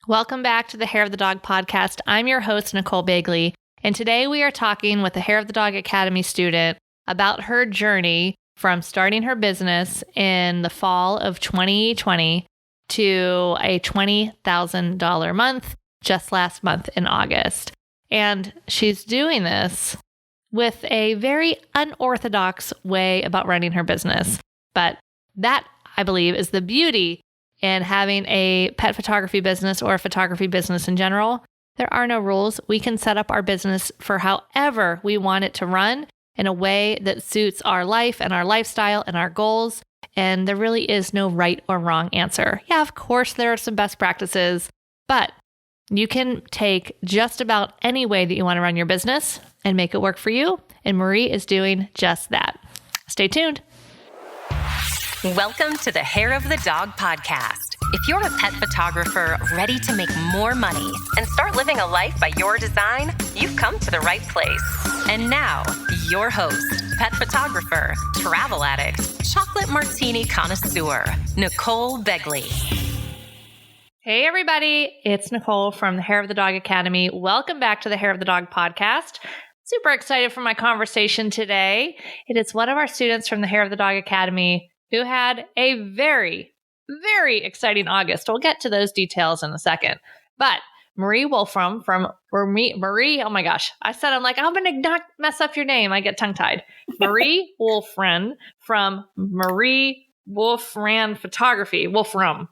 Welcome back to the Hair of the Dog podcast. I'm your host, Nicole Begley, and today we are talking with a Hair of the Dog Academy student about her journey from starting her business in the fall of 2020 to a $20,000 month just last month in August. And she's doing this with a very unorthodox way about running her business. But that, I believe, is the beauty in having a pet photography business or a photography business in general. There are no rules. We can set up our business for however we want it to run in a way that suits our life and our lifestyle and our goals. And there really is no right or wrong answer. Yeah, of course, there are some best practices, but you can take just about any way that you want to run your business and make it work for you. And Marie is doing just that. Stay tuned. Welcome to the Hair of the Dog podcast. If you're a pet photographer ready to make more money and start living a life by your design, you've come to the right place. And now, your host, pet photographer, travel addict, chocolate martini connoisseur, Nicole Begley. Hey everybody, it's Nicole from the Hair of the Dog Academy. Welcome back to the Hair of the Dog podcast. Super excited for my conversation today. It is one of our students from the Hair of the Dog Academy who had a very, very exciting August. We'll get to those details in a second. But Marie Wulfram Marie, oh my gosh. I'm like, I'm going to not mess up your name. I get tongue-tied. Marie Wulfram from Marie Wulfram Photography. Wulfram.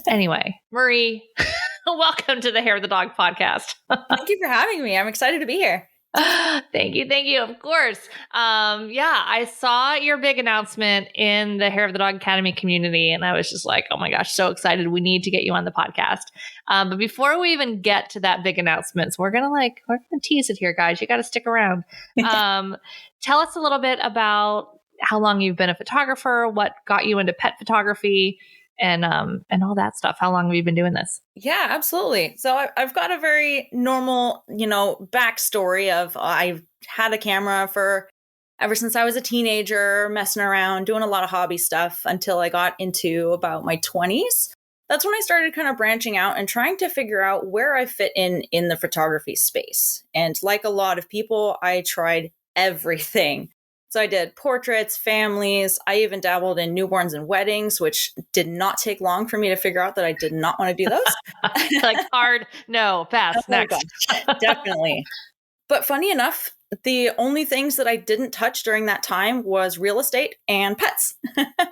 Anyway, Marie, welcome to the Hair of the Dog podcast. Thank you for having me. I'm excited to be here. Thank you. Of course. I saw your big announcement in the Hair of the Dog Academy community, and I was just like, oh my gosh, so excited. We need to get you on the podcast. But before we even get to that big announcement, so we're gonna tease it here, guys. You got to stick around. Tell us a little bit about how long you've been a photographer, what got you into pet photography, and all that stuff. How long have you been doing this? Yeah, absolutely. So I've got a very normal, backstory of I've had a camera for ever since I was a teenager, messing around, doing a lot of hobby stuff until I got into about my 20s. That's when I started kind of branching out and trying to figure out where I fit in the photography space. And like a lot of people, I tried everything. So I did portraits, families. I even dabbled in newborns and weddings, which did not take long for me to figure out that I did not want to do those. Like hard, no, pass, next. Definitely. But funny enough, the only things that I didn't touch during that time was real estate and pets.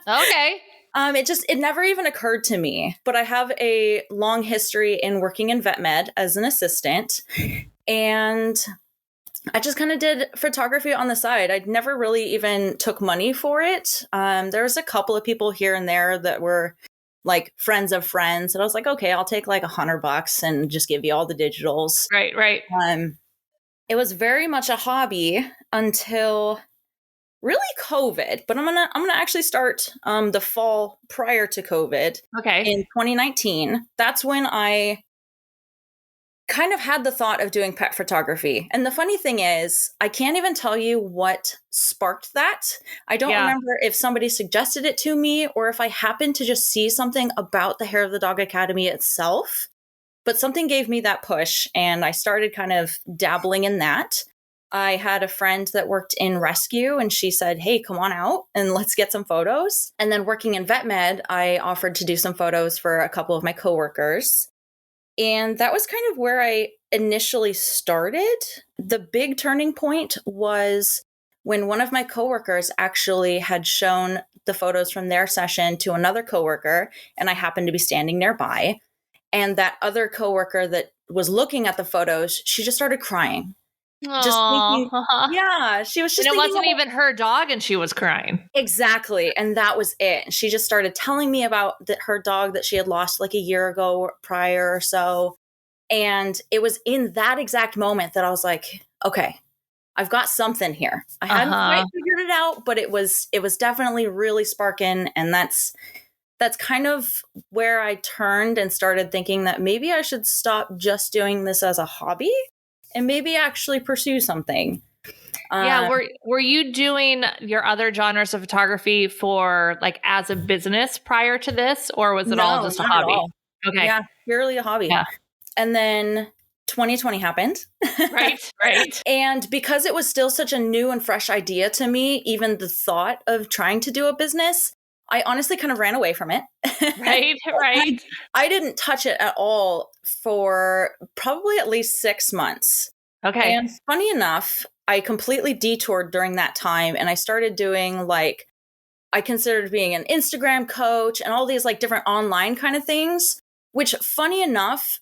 Okay. It never even occurred to me, but I have a long history in working in vet med as an assistant, and I just kind of did photography on the side. I never really even took money for it. There was a couple of people here and there that were like friends of friends. And I was like, okay, I'll take like $100 and just give you all the digitals. Right. It was very much a hobby until really COVID. But I'm gonna actually start the fall prior to COVID. Okay. In 2019. That's when I kind of had the thought of doing pet photography. And the funny thing is, I can't even tell you what sparked that. I don't remember if somebody suggested it to me or if I happened to just see something about the Hair of the Dog Academy itself. But something gave me that push and I started kind of dabbling in that. I had a friend that worked in rescue and she said, hey, come on out and let's get some photos. And then working in vet med, I offered to do some photos for a couple of my coworkers. And that was kind of where I initially started. The big turning point was when one of my coworkers actually had shown the photos from their session to another coworker, and I happened to be standing nearby. And that other coworker that was looking at the photos, she just started crying. Just thinking, she was just. And it wasn't even her dog, and she was crying. Exactly, and that was it. And she just started telling me about her dog that she had lost like a year ago prior or so. And it was in that exact moment that I was like, okay, I've got something here. I hadn't quite figured it out, but it was definitely really sparking, and that's kind of where I turned and started thinking that maybe I should stop just doing this as a hobby and maybe actually pursue something. Were you doing your other genres of photography for like as a business prior to this, or was it all just a hobby? Okay. Yeah, purely a hobby. Yeah. And then 2020 happened. Right. And because it was still such a new and fresh idea to me, even the thought of trying to do a business, I honestly kind of ran away from it. Right. I didn't touch it at all for probably at least 6 months. Okay. And funny enough, I completely detoured during that time, and I started doing like, I considered being an Instagram coach and all these like different online kind of things, which funny enough,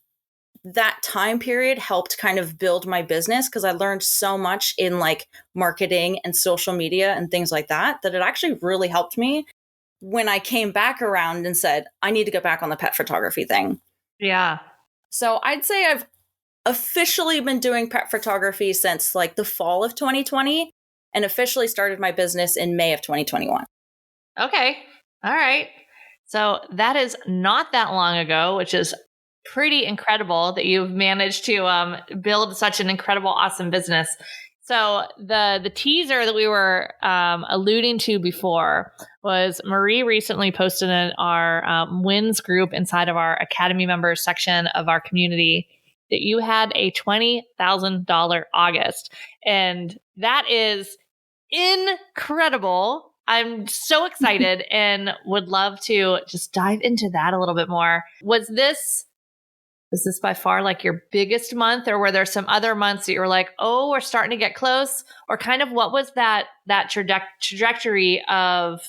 that time period helped kind of build my business because I learned so much in like marketing and social media and things like that, that it actually really helped me when I came back around and said, I need to get back on the pet photography thing. Yeah. So I'd say I've officially been doing pet photography since like the fall of 2020 and officially started my business in May of 2021. Okay. All right. So that is not that long ago, which is pretty incredible that you've managed to build such an incredible, awesome business. So the teaser that we were alluding to before was Marie recently posted in our wins group inside of our Academy members section of our community that you had a $20,000 August. And that is incredible. I'm so excited and would love to just dive into that a little bit more. Was this by far like your biggest month, or were there some other months that you were like, oh, we're starting to get close? Or kind of what was that trajectory of,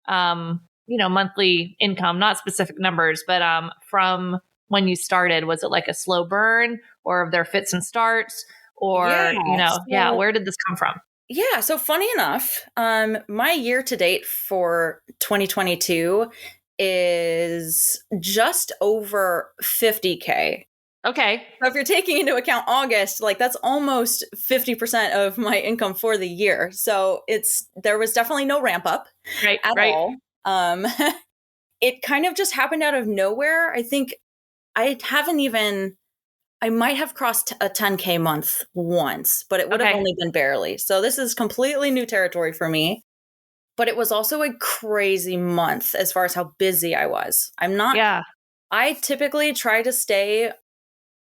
monthly income, not specific numbers, but from when you started? Was it like a slow burn, or are there fits and starts, or, where did this come from? Yeah. So funny enough, my year to date for 2022 is just over 50K. Okay. So if you're taking into account August, like that's almost 50% of my income for the year. So there was definitely no ramp up at all. It kind of just happened out of nowhere. I think I might have crossed a 10K month once, but it would have only been barely. So this is completely new territory for me. But it was also a crazy month as far as how busy I was. I typically try to stay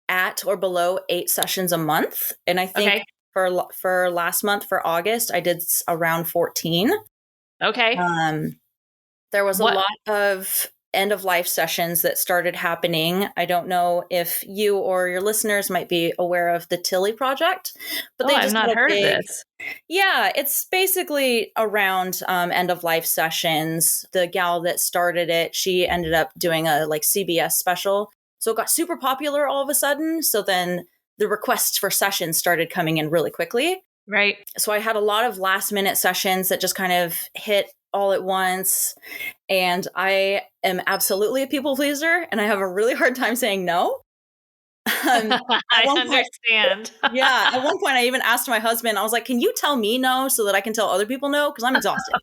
at or below 8 sessions a month. And I think for last month, for August, I did around 14. Okay. There was a lot of end of life sessions that started happening. I don't know if you or your listeners might be aware of the Tilly Project, but they just I've not heard of this. Yeah, it's basically around end of life sessions. The gal that started it, she ended up doing a like CBS special, so it got super popular all of a sudden. So then the requests for sessions started coming in really quickly. Right. So I had a lot of last minute sessions that just kind of hit all at once. And I am absolutely a people pleaser, and I have a really hard time saying no. I understand. At one point I even asked my husband, I was like, can you tell me no so that I can tell other people no? Because I'm exhausted.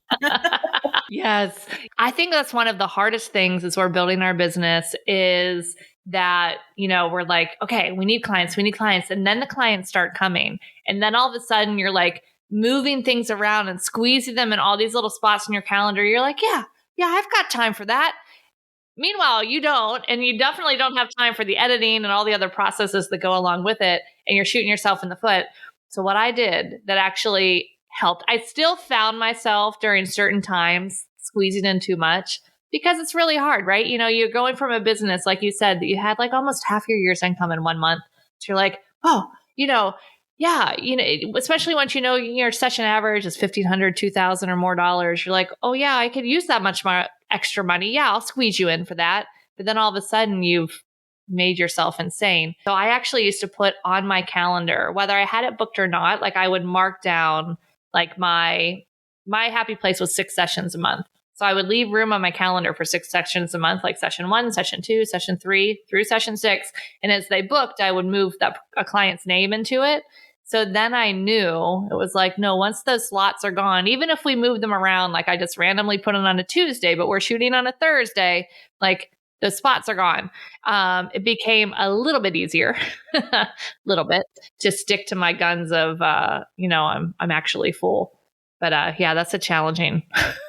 Yes. I think that's one of the hardest things as we're building our business is that, we're like, okay, we need clients. And then the clients start coming. And then all of a sudden you're like moving things around and squeezing them in all these little spots in your calendar. You're like, yeah, I've got time for that. Meanwhile, you don't, and you definitely don't have time for the editing and all the other processes that go along with it. And you're shooting yourself in the foot. So what I did that actually helped, I still found myself during certain times squeezing in too much because it's really hard, right? You're going from a business, like you said, that you had like almost half your year's income in 1 month. So you're like, especially once your session average is $1,500, $2,000 or more dollars. You're like, oh yeah, I could use that much more extra money. Yeah, I'll squeeze you in for that. But then all of a sudden you've made yourself insane. So I actually used to put on my calendar, whether I had it booked or not, like I would mark down like my happy place was 6 sessions a month. So I would leave room on my calendar for 6 sessions a month, like session 1, session 2, session 3 through session 6. And as they booked, I would move a client's name into it. So then I knew it was like, no, once those slots are gone, even if we move them around, like I just randomly put it on a Tuesday, but we're shooting on a Thursday, like the spots are gone. It became a little bit easier, a little bit, to stick to my guns of, I'm actually full. But yeah, that's a challenging.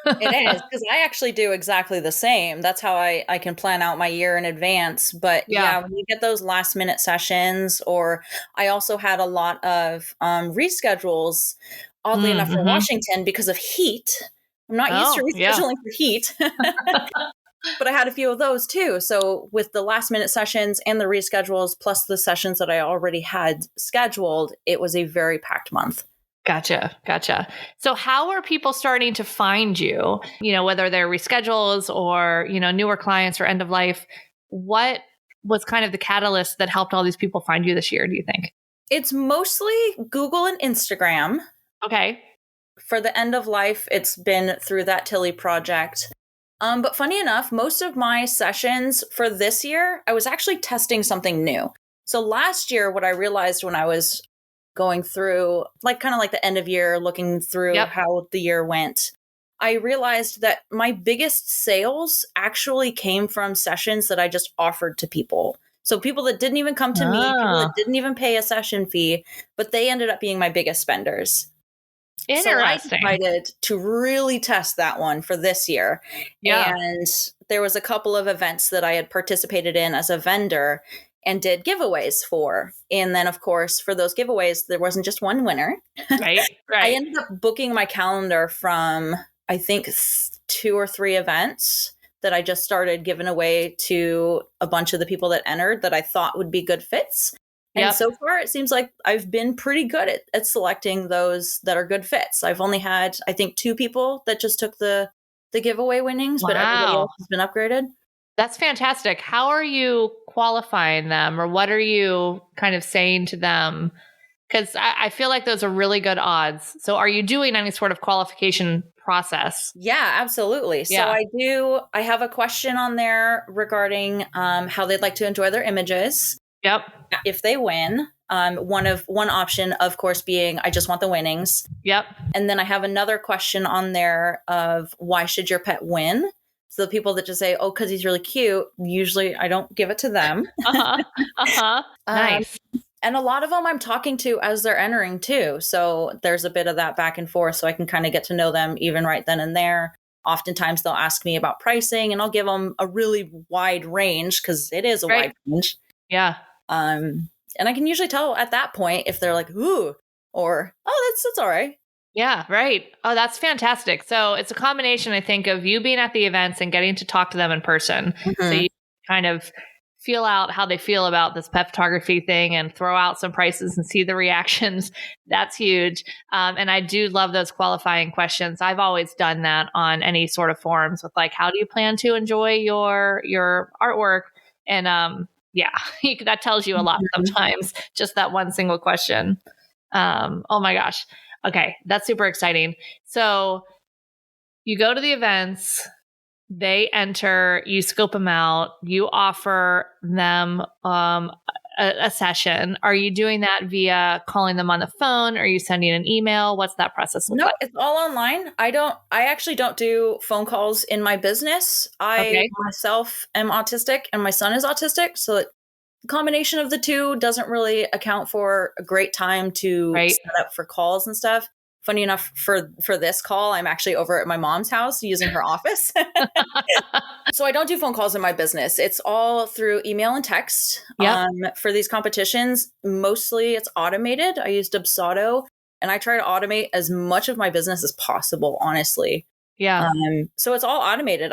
It is, because I actually do exactly the same. That's how I can plan out my year in advance. But yeah, when you get those last minute sessions, or I also had a lot of reschedules, oddly enough, for Washington because of heat. I'm not used to rescheduling for heat, but I had a few of those too. So with the last minute sessions and the reschedules, plus the sessions that I already had scheduled, it was a very packed month. Gotcha. So how are people starting to find you, whether they're reschedules or, newer clients or end of life? What was kind of the catalyst that helped all these people find you this year, do you think? It's mostly Google and Instagram. Okay. For the end of life, it's been through that Tilly project. But funny enough, most of my sessions for this year, I was actually testing something new. So last year, what I realized when I was going through kind of like the end of year, looking through how the year went, I realized that my biggest sales actually came from sessions that I just offered to people. So people that didn't even come to me, people that didn't even pay a session fee, but they ended up being my biggest spenders. Interesting. So I decided to really test that one for this year. Yeah. And there was a couple of events that I had participated in as a vendor and did giveaways for. And then, of course, for those giveaways, there wasn't just one winner. Right. I ended up booking my calendar from, I think, 2 or 3 events that I just started giving away to a bunch of the people that entered that I thought would be good fits. And so far, it seems like I've been pretty good at selecting those that are good fits. I've only had, I think, 2 people that just took the giveaway winnings, but everybody else has been upgraded. That's fantastic. How are you qualifying them, or what are you kind of saying to them? Because I feel like those are really good odds. So are you doing any sort of qualification process? Yeah, absolutely. Yeah. So I have a question on there regarding how they'd like to enjoy their images. Yep. If they win, one option, of course, being I just want the winnings. Yep. And then I have another question on there of why should your pet win? So the people that just say, oh, because he's really cute, usually I don't give it to them. Nice. And a lot of them I'm talking to as they're entering too. So there's a bit of that back and forth so I can kind of get to know them even right then and there. Oftentimes they'll ask me about pricing and I'll give them a really wide range because it is a wide range. Yeah. And I can usually tell at that point if they're like, ooh, or, oh, that's all right. Yeah, right. Oh, that's fantastic. So it's a combination, I think, of you being at the events and getting to talk to them in person. So you kind of feel out how they feel about this pet photography thing and throw out some prices and see the reactions. That's huge. And I do love those qualifying questions. I've always done that on any sort of forums with how do you plan to enjoy your artwork? And that tells you a lot sometimes, just that one single question. Oh my gosh. Okay. That's super exciting. So you go to the events, they enter, you scope them out, you offer them a session. Are you doing that via calling them on the phone? Are you sending an email? What's that process look like? It's all online. I actually don't do phone calls in my business. I myself am autistic and my son is autistic. So the combination of the two doesn't really account for a great time to set up for calls and stuff. Funny enough, for this call, I'm actually over at my mom's house using her office. So I don't do phone calls in my business. It's all through email and text. For these competitions, mostly it's automated. I use Dubsado, and I try to automate as much of my business as possible, honestly. Yeah. So it's all automated.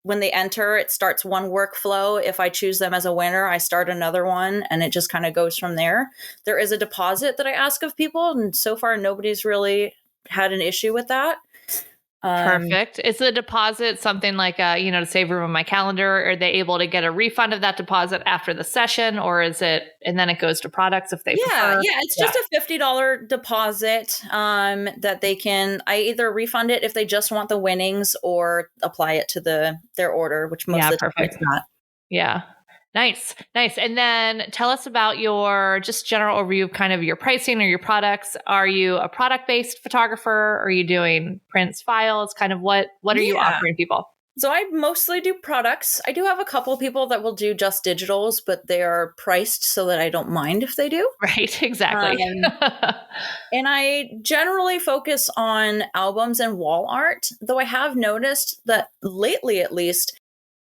When they enter, it starts one workflow. If I choose them as a winner, I start another one, and it just kind of goes from there. There is a deposit that I ask of people, and so far nobody's really had an issue with that. Perfect. Is the deposit something like, to save room on my calendar? Are they able to get a refund of that deposit after the session, or is it, and then it goes to products if they prefer? Yeah, it's just a $50 deposit that they can, I either refund it if they just want the winnings or apply it to their order, which most of the time it's not. Yeah. Nice. And then tell us about your just general overview of kind of your pricing or your products. Are you a product-based photographer? Are you doing prints, files? Kind of what are you offering people? So I mostly do products. I do have a couple of people that will do just digitals, but they are priced so that I don't mind if they do. Right, exactly. And I generally focus on albums and wall art, though I have noticed that lately, at least,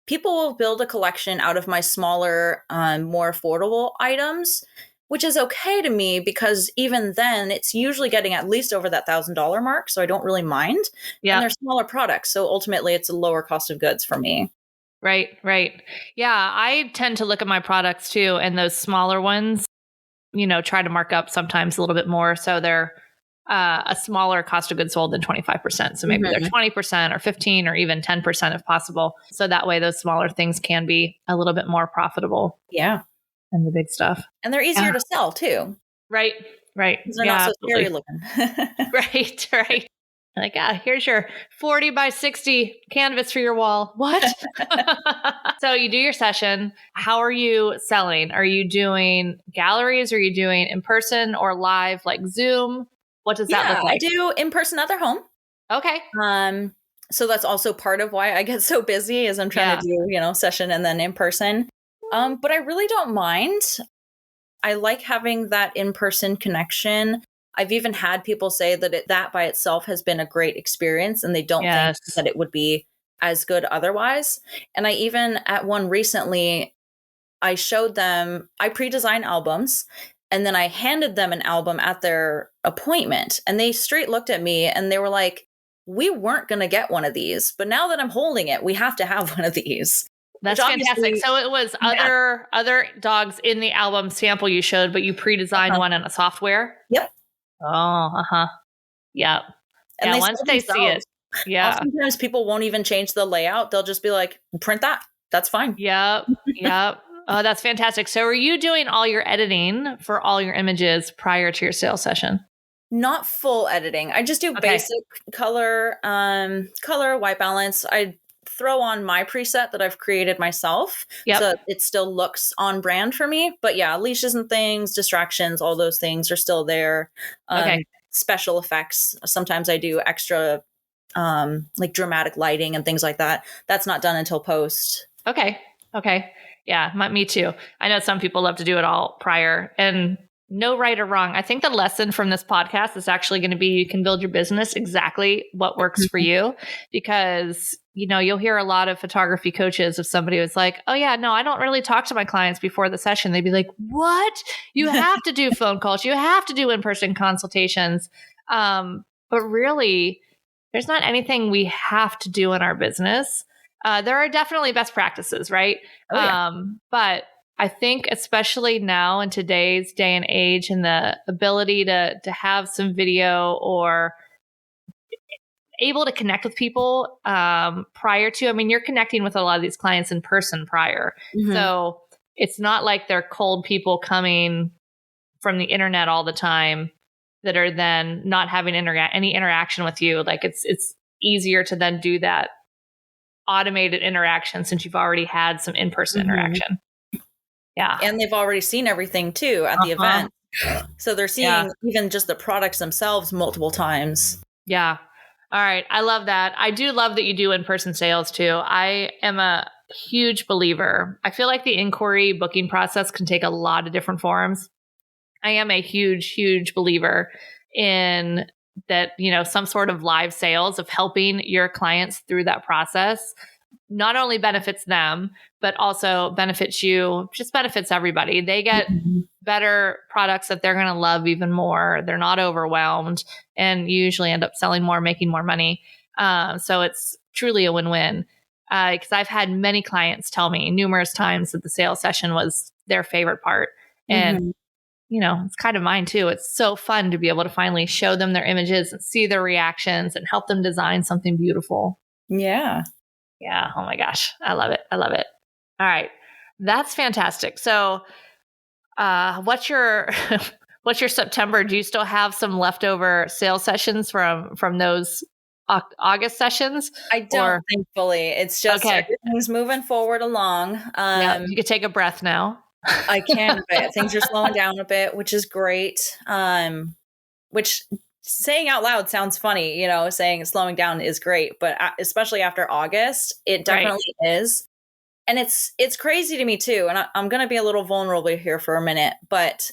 people will build a collection out of my smaller, more affordable items, which is okay to me because even then it's usually getting at least over that $1,000 mark. So I don't really mind. Yeah. And they're smaller products. So ultimately it's a lower cost of goods for me. Right. Yeah. I tend to look at my products too. And those smaller ones, try to mark up sometimes a little bit more. So they're a smaller cost of goods sold than 25%. So maybe they're 20% or 15 or even 10% if possible. So that way those smaller things can be a little bit more profitable. Yeah. And the big stuff. And they're easier to sell too. Right. Because they're not so scary looking. Right. Like, here's your 40 by 60 canvas for your wall. What? So you do your session. How are you selling? Are you doing galleries? Are you doing in person or live like Zoom? What does that look like? I do in person at their home. Okay. So that's also part of why I get so busy is I'm trying to do, session and then in person. But I really don't mind. I like having that in-person connection. I've even had people say that that by itself has been a great experience and they don't think that it would be as good otherwise. And I even at one recently, I showed them, I pre-designed albums and then I handed them an album at their appointment and they straight looked at me and they were like, we weren't going to get one of these, but now that I'm holding it, we have to have one of these. That's fantastic. So it was other dogs in the album sample you showed, but you pre-designed one in a software? Yep. Oh, Yep. And once they see it. Yeah. Oftentimes people won't even change the layout. They'll just be like, print that. That's fine. Yep. Oh, that's fantastic. So are you doing all your editing for all your images prior to your sales session? Not full editing. I just do basic color, white balance. I throw on my preset that I've created myself. So it still looks on brand for me. But yeah, leashes and things, distractions, all those things are still there. Special effects. Sometimes I do extra like dramatic lighting and things like that. That's not done until post. Okay. Yeah, me too. I know some people love to do it all prior and no right or wrong. I think the lesson from this podcast is actually going to be you can build your business exactly what works for you because, you'll hear a lot of photography coaches if somebody was like, oh yeah, no, I don't really talk to my clients before the session. They'd be like, what? You have to do phone calls. You have to do in-person consultations. But really, there's not anything we have to do in our business. There are definitely best practices, right? But I think especially now in today's day and age and the ability to have some video or able to connect with people prior to, you're connecting with a lot of these clients in person prior. So it's not like they're cold people coming from the internet all the time that are then not having any interaction with you. Like it's easier to then do that automated interaction since you've already had some in-person interaction. Yeah. And they've already seen everything too at the event. So they're seeing even just the products themselves multiple times. Yeah. All right. I love that. I do love that you do in-person sales too. I am a huge believer. I feel like the inquiry booking process can take a lot of different forms. I am a huge believer in that, some sort of live sales of helping your clients through that process not only benefits them, but also benefits you, just benefits everybody. They get better products that they're going to love even more. They're not overwhelmed and you usually end up selling more, making more money. So it's truly a win-win. Because I've had many clients tell me numerous times that the sales session was their favorite part. And it's kind of mine too. It's so fun to be able to finally show them their images and see their reactions and help them design something beautiful. Yeah. Yeah. Oh my gosh. I love it. All right. That's fantastic. So, what's your September? Do you still have some leftover sales sessions from those August sessions? I don't, thankfully. It's just everything's moving forward along. You could take a breath now. I can, but things are slowing down a bit, which is great. Which saying out loud sounds funny, saying slowing down is great, but especially after August, it definitely is. And it's crazy to me too. And I'm going to be a little vulnerable here for a minute, but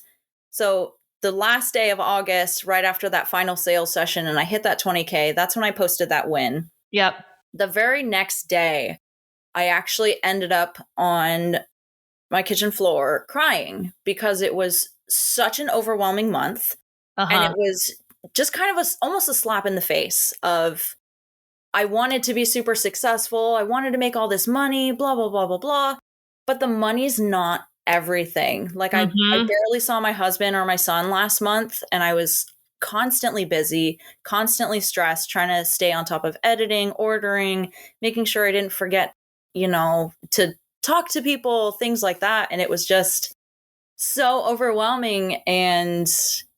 so the last day of August, right after that final sales session, and I hit that 20K, that's when I posted that win. Yep. The very next day, I actually ended up on my kitchen floor crying because it was such an overwhelming month. And it was just kind of almost a slap in the face of, I wanted to be super successful. I wanted to make all this money, blah, blah, blah, blah, blah. But the money's not everything. Like I barely saw my husband or my son last month, and I was constantly busy, constantly stressed, trying to stay on top of editing, ordering, making sure I didn't forget, to talk to people, things like that. And it was just so overwhelming. And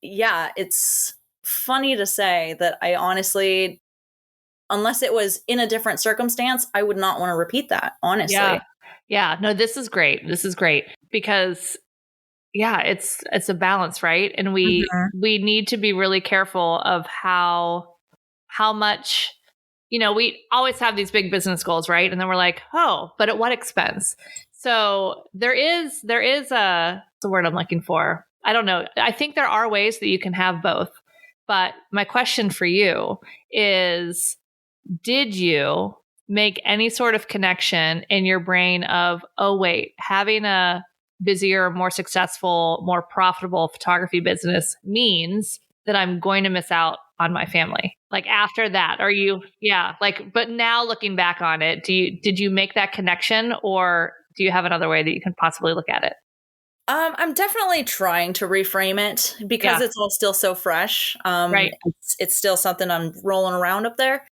yeah, it's funny to say that I honestly, unless it was in a different circumstance, I would not want to repeat that, honestly. Yeah. No, this is great. This is great because it's a balance, right? And we need to be really careful of how much, we always have these big business goals, right? And then we're like, oh, but at what expense? So there is the word I'm looking for. I don't know. I think there are ways that you can have both. But my question for you is, did you make any sort of connection in your brain of, oh, wait, having a busier, more successful, more profitable photography business means that I'm going to miss out on my family? Like after that, but now looking back on it, did you make that connection, or do you have another way that you can possibly look at it? I'm definitely trying to reframe it because it's all still so fresh. Right. It's still something I'm rolling around up there,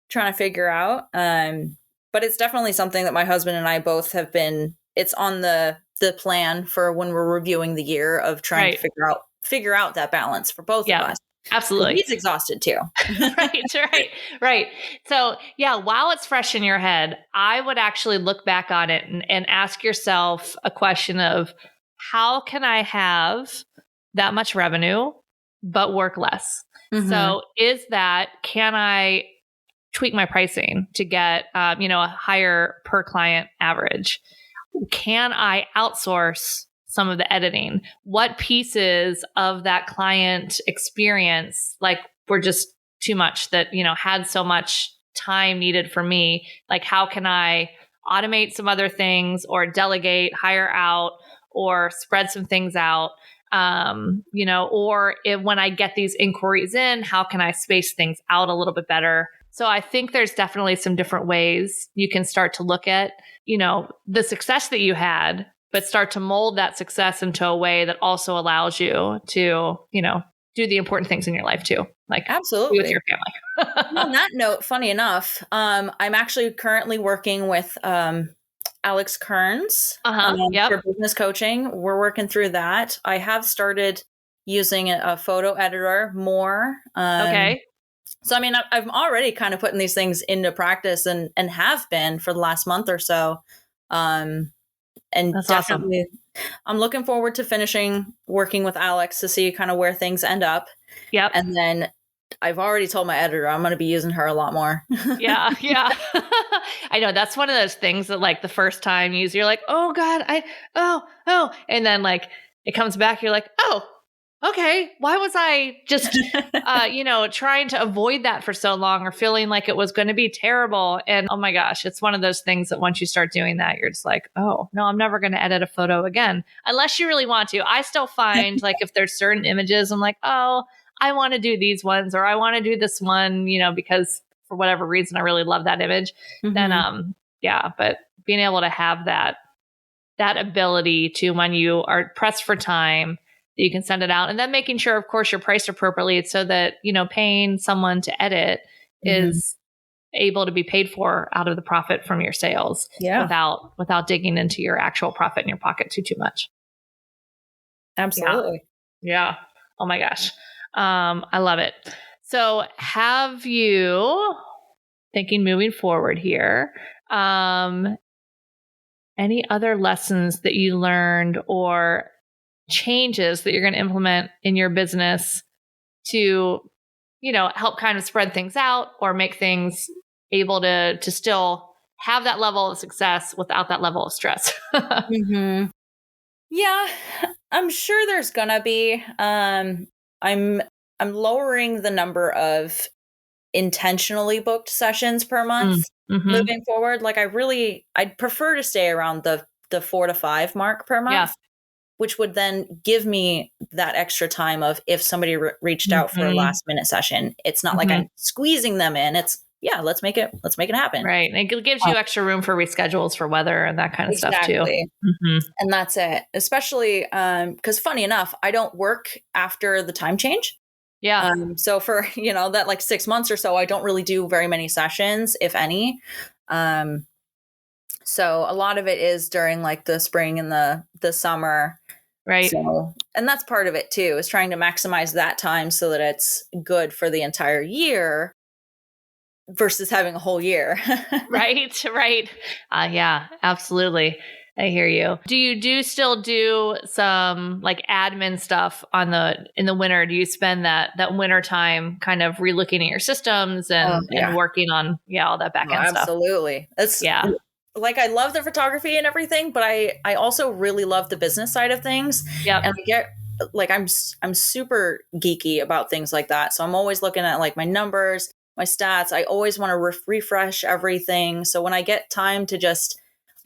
trying to figure out. But it's definitely something that my husband and I both have been, it's on the plan for when we're reviewing the year of trying to figure out that balance for both of us. Absolutely. He's exhausted too. Right. So while it's fresh in your head, I would actually look back on it and ask yourself a question of, how can I have that much revenue, but work less? So can I tweak my pricing to get, a higher per client average? Can I outsource some of the editing? What pieces of that client experience, were just too much that, had so much time needed for me? Like, how can I automate some other things or delegate, hire out, or spread some things out? Or when I get these inquiries in, how can I space things out a little bit better? So I think there's definitely some different ways you can start to look at, the success that you had, but start to mold that success into a way that also allows you to, do the important things in your life too. Like absolutely be with your family. On that note, funny enough, I'm actually currently working with Alex Kearns for business coaching. We're working through that. I have started using a photo editor more. Okay. So, I mean, I'm already kind of putting these things into practice and have been for the last month or so. And that's definitely, awesome. I'm looking forward to finishing working with Alex to see kind of where things end up. Yep. And then I've already told my editor I'm going to be using her a lot more. Yeah. I know that's one of those things that like the first time you use, you're like, oh God, oh. And then like it comes back, you're like, oh, okay. Why was I just, trying to avoid that for so long or feeling like it was going to be terrible? And oh my gosh, it's one of those things that once you start doing that, you're just like, oh no, I'm never going to edit a photo again, unless you really want to. I still find like if there's certain images, I'm like, oh, I want to do these ones, or I want to do this one, because for whatever reason, I really love that image. Then, but being able to have that ability to, when you are pressed for time, you can send it out, and then making sure, of course, you're priced appropriately so that, paying someone to edit is able to be paid for out of the profit from your sales without digging into your actual profit in your pocket too much. Absolutely. Yeah. Oh my gosh. I love it. So have you, thinking moving forward here, any other lessons that you learned or changes that you're going to implement in your business to help kind of spread things out or make things able to still have that level of success without that level of stress. Mm-hmm. Yeah, I'm sure there's gonna be. I'm lowering the number of intentionally booked sessions per month moving forward. Like I'd prefer to stay around the 4 to 5 mark per month, which would then give me that extra time of if somebody reached out for a last minute session, it's not like I'm squeezing them in. It's let's make it happen. Right. And it gives you extra room for reschedules for weather and that kind of stuff too. And that's it. Especially because funny enough, I don't work after the time change. Yeah. So for, that like 6 months or so, I don't really do very many sessions, if any. So a lot of it is during like the spring and the summer. Right. So, and that's part of it too, is trying to maximize that time so that it's good for the entire year versus having a whole year. Right. Yeah, absolutely. I hear you. Do you still do some like admin stuff in the winter? Do you spend that winter time kind of relooking at your systems and working on all that back end stuff? Absolutely. Like I love the photography and everything, but I also really love the business side of things. Yeah. And I get like I'm super geeky about things like that. So I'm always looking at like my numbers, my stats. I always want to refresh everything. So when I get time to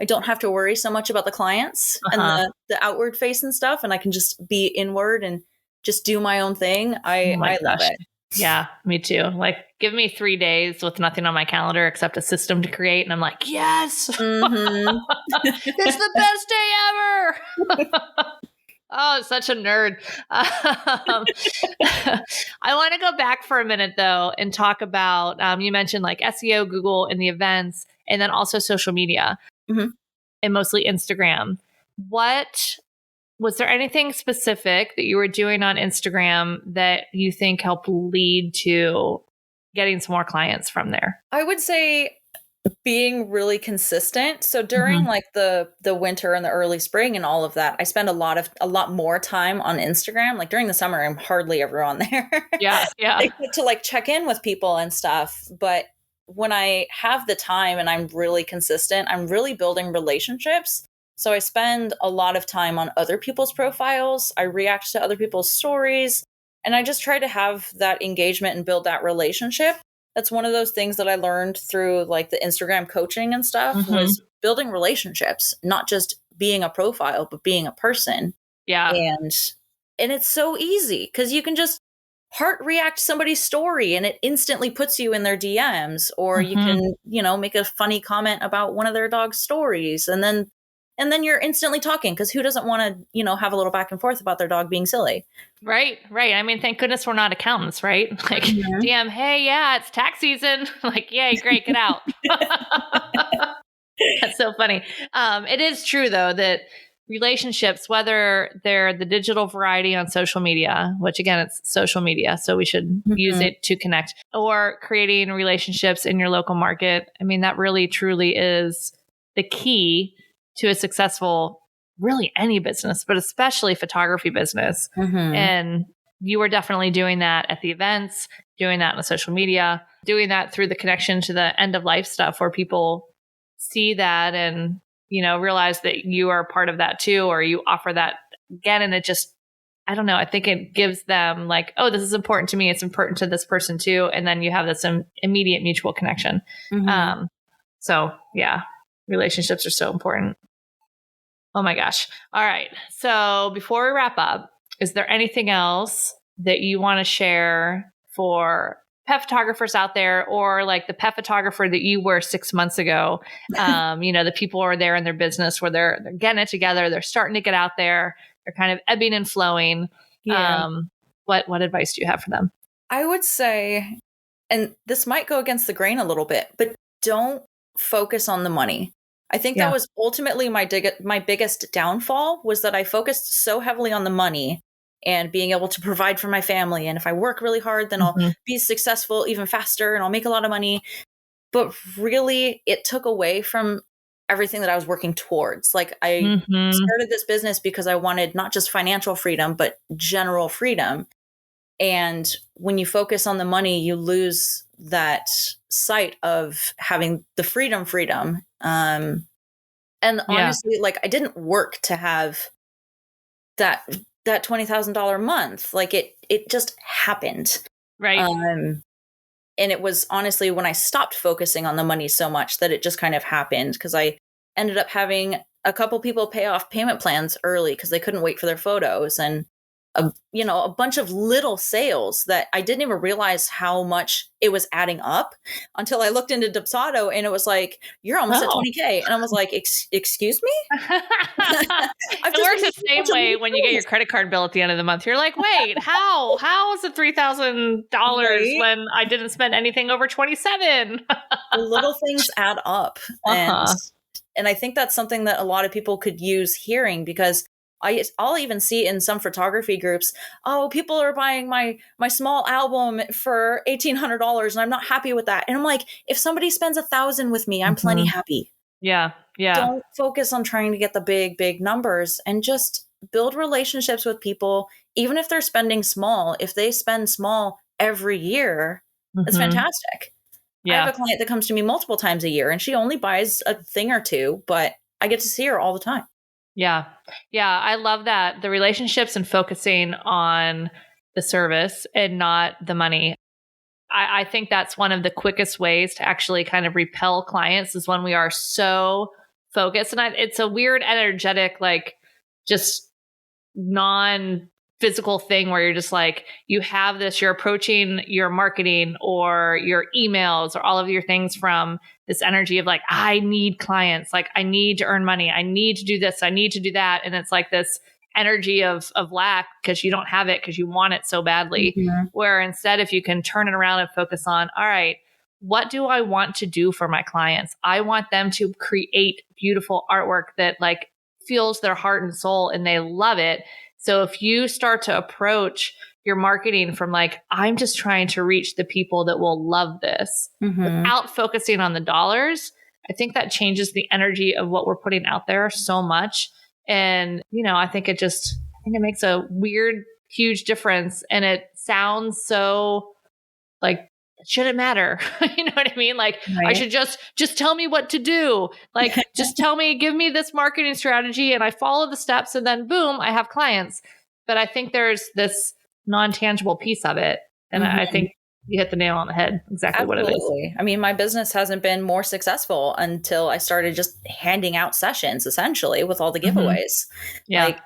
I don't have to worry so much about the clients and the outward face and stuff. And I can just be inward and just do my own thing. I love it. Yeah, me too. Like give me 3 days with nothing on my calendar except a system to create. And I'm like, yes, it's the best day ever. Oh, such a nerd. I want to go back for a minute though and talk about, you mentioned like SEO, Google and the events, and then also social media and mostly Instagram. Was there anything specific that you were doing on Instagram that you think helped lead to getting some more clients from there? I would say being really consistent. So during like the winter and the early spring and all of that, I spend a lot more time on Instagram. Like during the summer, I'm hardly ever on there. Yeah. To like check in with people and stuff. But when I have the time and I'm really consistent, I'm really building relationships. So I spend a lot of time on other people's profiles. I react to other people's stories, and I just try to have that engagement and build that relationship. That's one of those things that I learned through like the Instagram coaching and stuff was building relationships, not just being a profile, but being a person. Yeah. And it's so easy because you can just heart react somebody's story and it instantly puts you in their DMs, or you can, make a funny comment about one of their dog's stories. And then you're instantly talking because who doesn't want to, have a little back and forth about their dog being silly? Right. I mean, thank goodness we're not accountants, right? Like DM, hey, yeah, it's tax season. Like, yay, great, get out. That's so funny. It is true though, that relationships, whether they're the digital variety on social media, which again, it's social media, so we should use it to connect, or creating relationships in your local market. I mean, that really truly is the key to a successful, really any business, but especially photography business. And you were definitely doing that at the events, doing that on social media, doing that through the connection to the end of life stuff where people see that and, realize that you are part of that too, or you offer that again. And it just, I don't know, I think it gives them like, oh, this is important to me. It's important to this person too. And then you have this immediate mutual connection. So yeah, relationships are so important. Oh my gosh. All right. So before we wrap up, is there anything else that you want to share for pet photographers out there, or like the pet photographer that you were 6 months ago? The people are there in their business where they're getting it together. They're starting to get out there. They're kind of ebbing and flowing. Yeah. What advice do you have for them? I would say, and this might go against the grain a little bit, but don't focus on the money. I think that was ultimately my biggest downfall, was that I focused so heavily on the money and being able to provide for my family. And if I work really hard, then I'll be successful even faster and I'll make a lot of money. But really, it took away from everything that I was working towards. Like I started this business because I wanted not just financial freedom, but general freedom. And when you focus on the money, you lose that sight of having the freedom. And honestly, like, I didn't work to have that $20,000 month. Like, it just happened. Right. And it was honestly when I stopped focusing on the money so much that it just kind of happened, because I ended up having a couple people pay off payment plans early because they couldn't wait for their photos, and a bunch of little sales that I didn't even realize how much it was adding up until I looked into Dubsado, and it was like, you're almost at 20K. And I was like, excuse me? It works the same way when you get your credit card bill at the end of the month. You're like, wait, how is it $3,000 when I didn't spend anything over 27? Little things add up. And I think that's something that a lot of people could use hearing, because I'll even see in some photography groups, oh, people are buying my small album for $1,800 and I'm not happy with that. And I'm like, if somebody spends $1,000 with me, I'm plenty happy. Yeah. Don't focus on trying to get the big numbers, and just build relationships with people. Even if they're spending small, if they spend small every year, it's fantastic. Yeah. I have a client that comes to me multiple times a year, and she only buys a thing or two, but I get to see her all the time. Yeah. Yeah. I love that. The relationships and focusing on the service and not the money. I think that's one of the quickest ways to actually kind of repel clients, is when we are so focused. And it's a weird, energetic, like, just non-physical thing where you're just like, you have this, you're approaching your marketing or your emails or all of your things from this energy of like, I need clients, like, I need to earn money, I need to do this, I need to do that. And it's like this energy of lack because you don't have it, because you want it so badly. Where instead, if you can turn it around and focus on, all right, what do I want to do for my clients? I want them to create beautiful artwork that like feels their heart and soul and they love it. So if you start to approach your marketing from like, I'm just trying to reach the people that will love this without focusing on the dollars, I think that changes the energy of what we're putting out there so much. And, I think it makes a weird, huge difference. And it sounds so like, it shouldn't matter. You know what I mean? Like, right. I should just tell me what to do. Like, just tell me, give me this marketing strategy and I follow the steps and then boom, I have clients. But I think there's this non-tangible piece of it. And I think you hit the nail on the head. Exactly what it is. I mean, my business hasn't been more successful until I started just handing out sessions, essentially, with all the giveaways. Yeah. Like,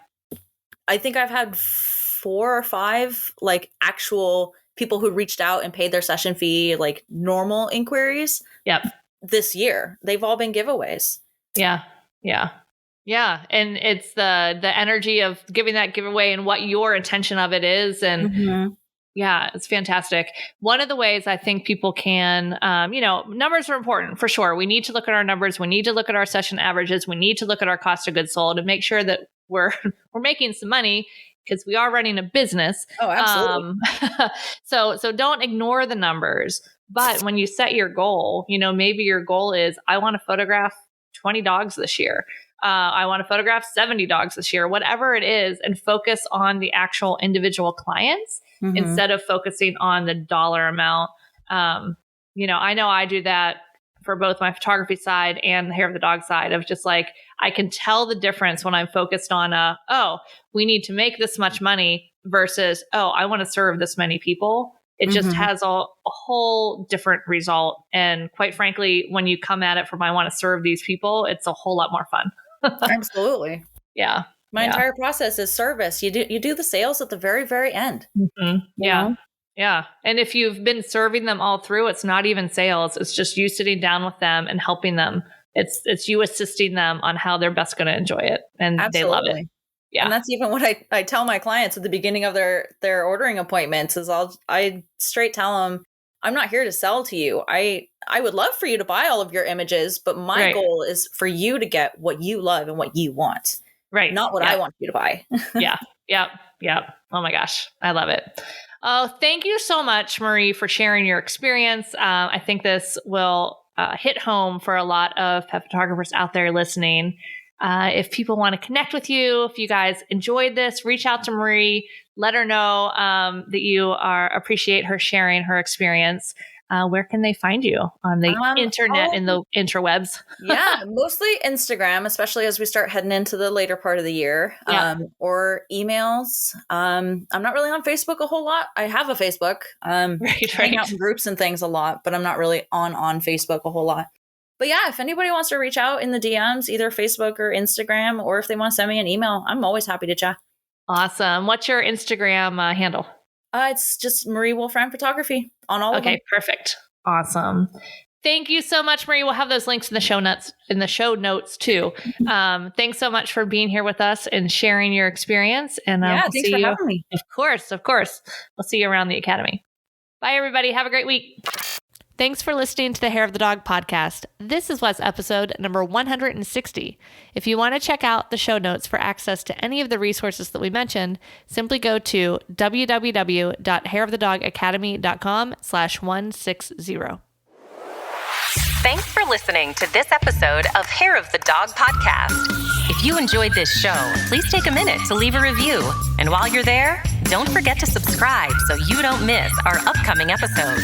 I think I've had 4 or 5 like actual people who reached out and paid their session fee, like normal inquiries. Yep. This year, they've all been giveaways. Yeah. Yeah. Yeah. And it's the energy of giving that giveaway and what your intention of it is. And yeah, it's fantastic. One of the ways I think people can, numbers are important for sure. We need to look at our numbers. We need to look at our session averages. We need to look at our cost of goods sold and make sure that we're making some money, because we are running a business. Oh, absolutely. So don't ignore the numbers. But when you set your goal, maybe your goal is, I want to photograph 20 dogs this year. I want to photograph 70 dogs this year, whatever it is, and focus on the actual individual clients instead of focusing on the dollar amount. I know I do that for both my photography side and the hair of the dog side of just like, I can tell the difference when I'm focused on, we need to make this much money versus, I want to serve this many people. It just has a whole different result. And quite frankly, when you come at it from, I want to serve these people, it's a whole lot more fun. Absolutely. Yeah. My entire process is service. You do the sales at the very, very end. Yeah. Yeah. And if you've been serving them all through, it's not even sales. It's just you sitting down with them and helping them. It's you assisting them on how they're best going to enjoy it. And They love it. Yeah. And that's even what I tell my clients at the beginning of their ordering appointments is I straight tell them, I'm not here to sell to you. I would love for you to buy all of your images, but my goal is for you to get what you love and what you want. Right. Not what I want you to buy. Yeah. Yep. Oh my gosh. I love it. Oh, thank you so much, Marie, for sharing your experience. I think this will hit home for a lot of pet photographers out there listening. If people want to connect with you, if you guys enjoyed this, reach out to Marie, let her know that you appreciate her sharing her experience. Where can they find you on the internet and the interwebs? Yeah, mostly Instagram, especially as we start heading into the later part of the year, or emails. I'm not really on Facebook a whole lot. I have a Facebook, hang out in groups and things a lot, but I'm not really on Facebook a whole lot. But yeah, if anybody wants to reach out in the DMs, either Facebook or Instagram, or if they want to send me an email, I'm always happy to chat. Awesome. What's your Instagram handle? It's just Marie Wulfram Photography on all of them. Okay, perfect. Awesome. Thank you so much, Marie. We'll have those links in the show notes too. Thanks so much for being here with us and sharing your experience. And thanks for having me. Of course. We'll see you around the academy. Bye, everybody. Have a great week. Thanks for listening to the Hair of the Dog podcast. This was episode number 160. If you want to check out the show notes for access to any of the resources that we mentioned, simply go to www.hairofthedogacademy.com/160. Thanks for listening to this episode of Hair of the Dog podcast. If you enjoyed this show, please take a minute to leave a review. And while you're there, don't forget to subscribe so you don't miss our upcoming episodes.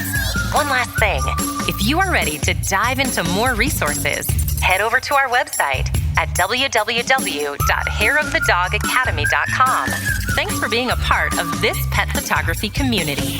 One last thing, if you are ready to dive into more resources, head over to our website at www.hairofthedogacademy.com. Thanks for being a part of this pet photography community.